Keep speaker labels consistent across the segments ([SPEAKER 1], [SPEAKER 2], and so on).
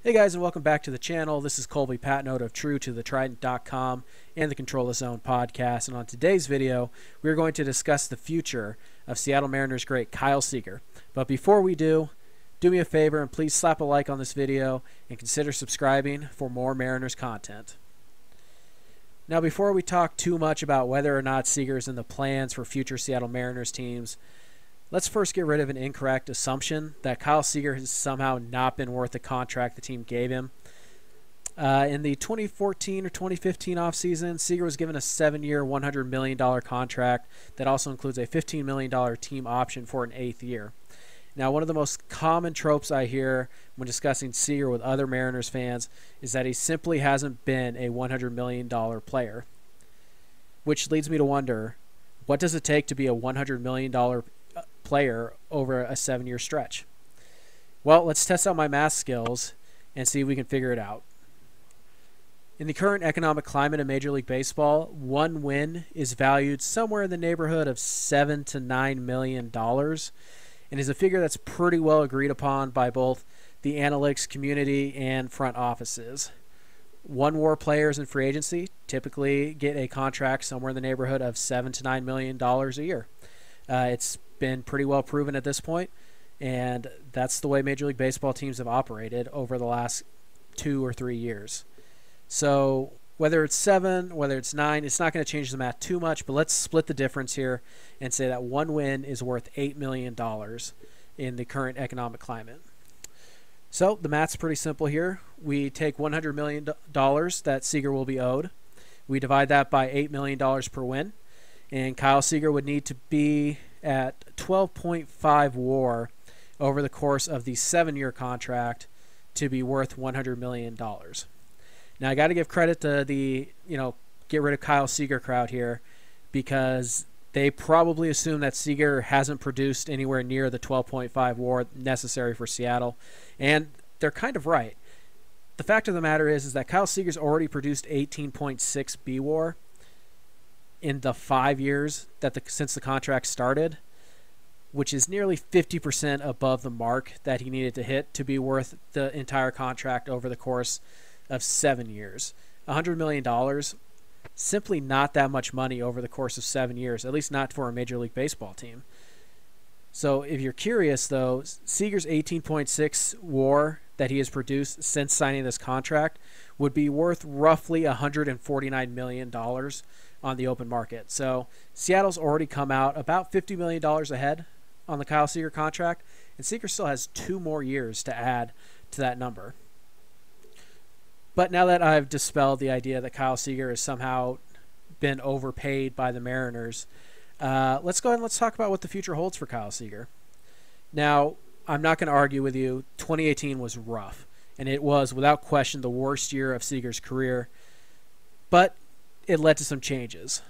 [SPEAKER 1] Hey guys, and welcome back to the channel. This is Colby Patnode of TrueToTheTrident.com and the Control the Zone podcast. And on today's video, we're going to discuss the future of Seattle Mariners great Kyle Seager. But before we do me a favor and please slap a like on this video and consider subscribing for more Mariners content. Now, before we talk too much about whether or not Seager is in the plans for future Seattle Mariners teams, let's first get rid of an incorrect assumption that Kyle Seager has somehow not been worth the contract the team gave him. In the 2014 or 2015 offseason, Seager was given a 7-year, $100 million contract that also includes a $15 million team option for an 8th year. Now, one of the most common tropes I hear when discussing Seager with other Mariners fans is that he simply hasn't been a $100 million player, which leads me to wonder, what does it take to be a $100 million player over a 7-year stretch? Well, let's test out my math skills and see if we can figure it out. In the current economic climate of Major League Baseball, one win is valued somewhere in the neighborhood of $7 to $9 million and is a figure that's pretty well agreed upon by both the analytics community and front offices. One-war players in free agency typically get a contract somewhere in the neighborhood of $7 to $9 million a year. It's been pretty well proven at this point, and that's the way Major League Baseball teams have operated over the last 2 or 3 years. So whether it's 7, whether it's 9, it's not going to change the math too much, but let's split the difference here and say that one win is worth $8 million in the current economic climate. So the math's pretty simple here. We take $100 million that Seager will be owed. We divide that by $8 million per win, and Kyle Seager would need to be at 12.5 WAR over the course of the 7-year contract to be worth $100 million. Now, I got to give credit to the, get rid of Kyle Seager crowd here, because they probably assume that Seager hasn't produced anywhere near the 12.5 WAR necessary for Seattle, and they're kind of right. The fact of the matter is that Kyle Seager's already produced 18.6 B WAR in the 5 years since the contract started, which is nearly 50% above the mark that he needed to hit to be worth the entire contract over the course of 7 years. $100 million, simply not that much money over the course of 7 years, at least not for a Major League Baseball team. So if you're curious, though, Seager's 18.6 WAR that he has produced since signing this contract would be worth roughly $149 million on the open market. So Seattle's already come out about $50 million ahead on the Kyle Seager contract, and Seager still has 2 more years to add to that number. But now that I've dispelled the idea that Kyle Seager has somehow been overpaid by the Mariners, let's go ahead and let's talk about what the future holds for Kyle Seager. Now, I'm not going to argue with you. 2018 was rough, and it was without question the worst year of Seager's career, but it led to some changes.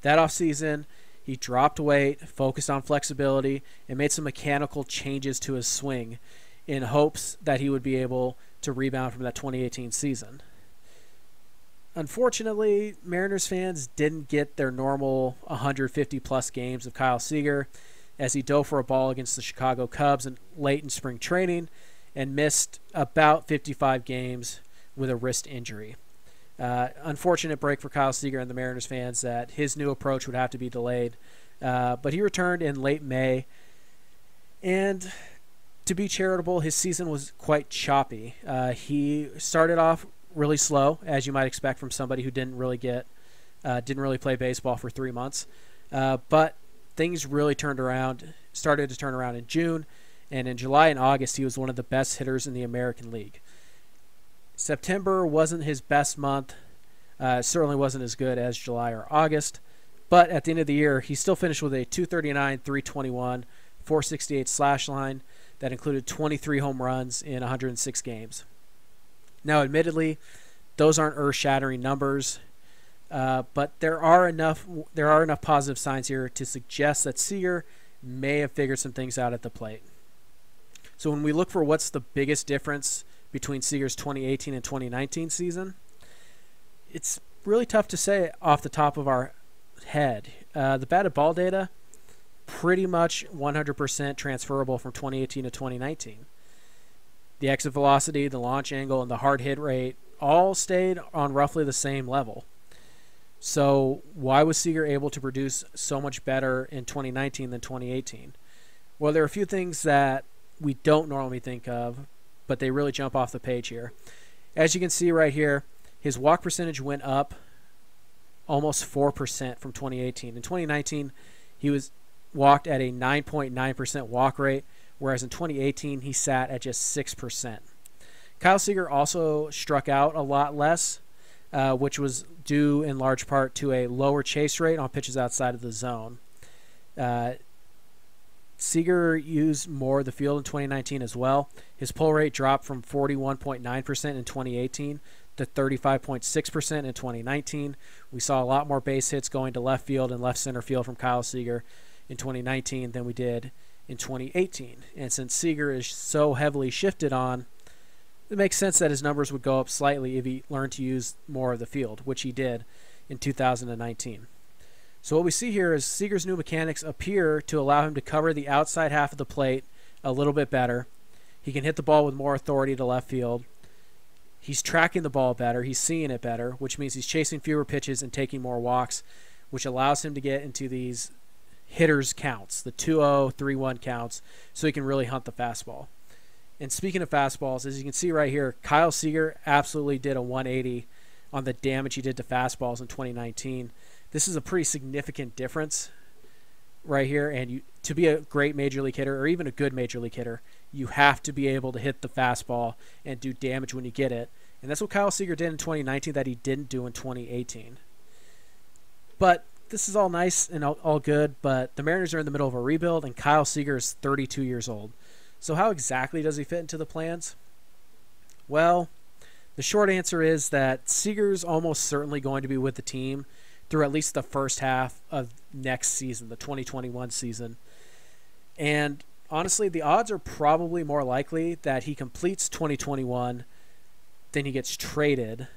[SPEAKER 1] That offseason, he dropped weight, focused on flexibility, and made some mechanical changes to his swing in hopes that he would be able to rebound from that 2018 season. Unfortunately, Mariners fans didn't get their normal 150-plus games of Kyle Seager as he dove for a ball against the Chicago Cubs late in spring training and missed about 55 games with a wrist injury. Unfortunate break for Kyle Seager and the Mariners fans that his new approach would have to be delayed. But he returned in late May, and to be charitable, his season was quite choppy. He started off really slow, as you might expect from somebody who didn't really play baseball for 3 months. But things really started to turn around in June, and in July and August, he was one of the best hitters in the American League. September wasn't his best month. Certainly wasn't as good as July or August. But at the end of the year, he still finished with a 239, 321, 468 slash line that included 23 home runs in 106 games. Now, admittedly, those aren't earth-shattering numbers, but there are enough positive signs here to suggest that Seager may have figured some things out at the plate. So when we look for what's the biggest difference between Seager's 2018 and 2019 season, it's really tough to say off the top of our head. The batted ball data, pretty much 100% transferable from 2018 to 2019. the exit velocity, the launch angle, and the hard hit rate all stayed on roughly the same level. So why was Seager able to produce so much better in 2019 than 2018? Well, there are a few things that we don't normally think of, but they really jump off the page here. As you can see right here, his walk percentage went up almost 4% from 2018. In 2019, he was walked at a 9.9% walk rate, whereas in 2018, he sat at just 6%. Kyle Seager also struck out a lot less, which was due in large part to a lower chase rate on pitches outside of the zone. Seager used more of the field in 2019 as well. His pull rate dropped from 41.9% in 2018 to 35.6% in 2019. We saw a lot more base hits going to left field and left center field from Kyle Seager in 2019 than we did in 2018. And since Seager is so heavily shifted on, it makes sense that his numbers would go up slightly if he learned to use more of the field, which he did in 2019. So what we see here is Seager's new mechanics appear to allow him to cover the outside half of the plate a little bit better. He can hit the ball with more authority to left field. He's tracking the ball better. He's seeing it better, which means he's chasing fewer pitches and taking more walks, which allows him to get into these hitters counts, the 2-0, 3-1 counts, so he can really hunt the fastball. And speaking of fastballs, as you can see right here, Kyle Seager absolutely did a 180 on the damage he did to fastballs in 2019. This is a pretty significant difference right here, and to be a great major league hitter or even a good major league hitter, you have to be able to hit the fastball and do damage when you get it. And that's what Kyle Seager did in 2019 that he didn't do in 2018. But this is all nice and all good, but the Mariners are in the middle of a rebuild, and Kyle Seager is 32 years old. So how exactly does he fit into the plans? Well, the short answer is that Seager's almost certainly going to be with the team through at least the first half of next season, the 2021 season. And honestly, the odds are probably more likely that he completes 2021 than he gets traded.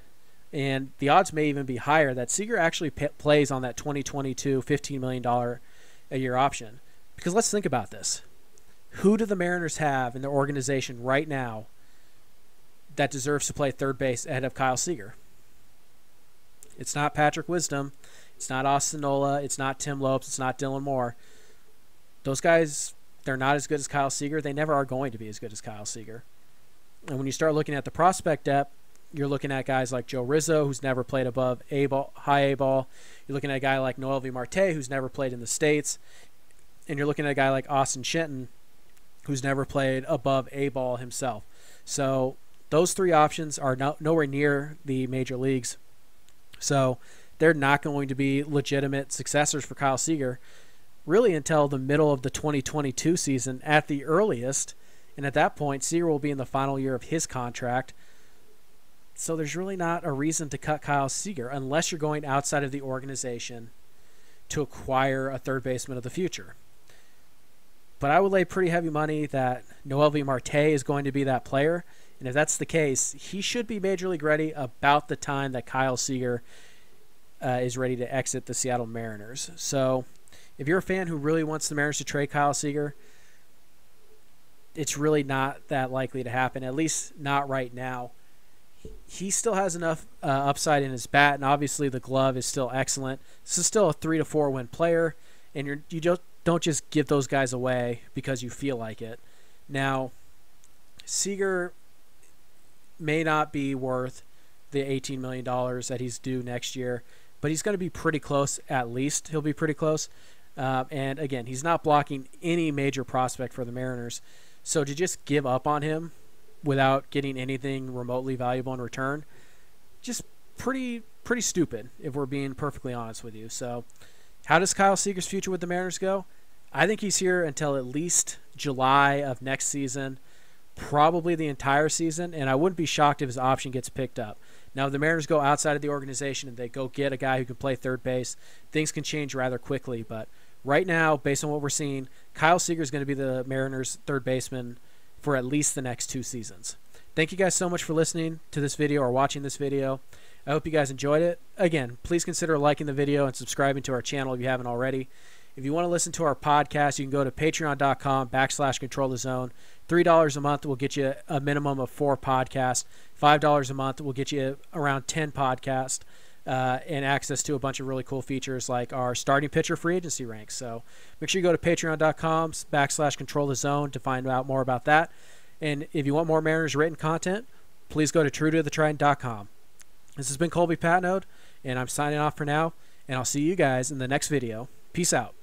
[SPEAKER 1] And the odds may even be higher that Seager actually plays on that 2022 $15 million a year option. Because let's think about this. Who do the Mariners have in their organization right now that deserves to play third base ahead of Kyle Seager? It's not Patrick Wisdom. It's not Austin Nola. It's not Tim Lopes. It's not Dylan Moore. Those guys, they're not as good as Kyle Seager. They never are going to be as good as Kyle Seager. And when you start looking at the prospect depth, you're looking at guys like Joe Rizzo, who's never played above high A ball. You're looking at a guy like Noelvi Marte, who's never played in the States. And you're looking at a guy like Austin Shenton, who's never played above A ball himself. So those three options are nowhere near the major leagues. So they're not going to be legitimate successors for Kyle Seager really until the middle of the 2022 season at the earliest. And at that point, Seager will be in the final year of his contract. So there's really not a reason to cut Kyle Seager unless you're going outside of the organization to acquire a third baseman of the future. But I would lay pretty heavy money that Noelvi Marte is going to be that player. And if that's the case, he should be major league ready about the time that Kyle Seager is ready to exit the Seattle Mariners. So if you're a fan who really wants the Mariners to trade Kyle Seager, it's really not that likely to happen, at least not right now. He still has enough upside in his bat, and obviously the glove is still excellent. This is still a 3 to 4 win player, and you don't just give those guys away because you feel like it. Now, Seager may not be worth the $18 million that he's due next year, but he's going to be pretty close at least. He'll be pretty close. And again, he's not blocking any major prospect for the Mariners. So to just give up on him without getting anything remotely valuable in return, just pretty stupid if we're being perfectly honest with you. So how does Kyle Seager's future with the Mariners go? I think he's here until at least July of next season, probably the entire season, and I wouldn't be shocked if his option gets picked up. Now, if the Mariners go outside of the organization and they go get a guy who can play third base, things can change rather quickly. But right now, based on what we're seeing, Kyle Seager is going to be the Mariners' third baseman for at least the next 2 seasons. Thank you guys so much for listening to this video or watching this video. I hope you guys enjoyed it. Again, please consider liking the video and subscribing to our channel if you haven't already. If you want to listen to our podcast, you can go to patreon.com/controlthezone. $3 a month will get you a minimum of 4 podcasts. $5 a month will get you around 10 podcasts and access to a bunch of really cool features like our starting pitcher free agency ranks. So make sure you go to patreon.com/controlthezone to find out more about that. And if you want more Mariners written content, please go to truetothetrident.com. This has been Colby Patnode, and I'm signing off for now, and I'll see you guys in the next video. Peace out.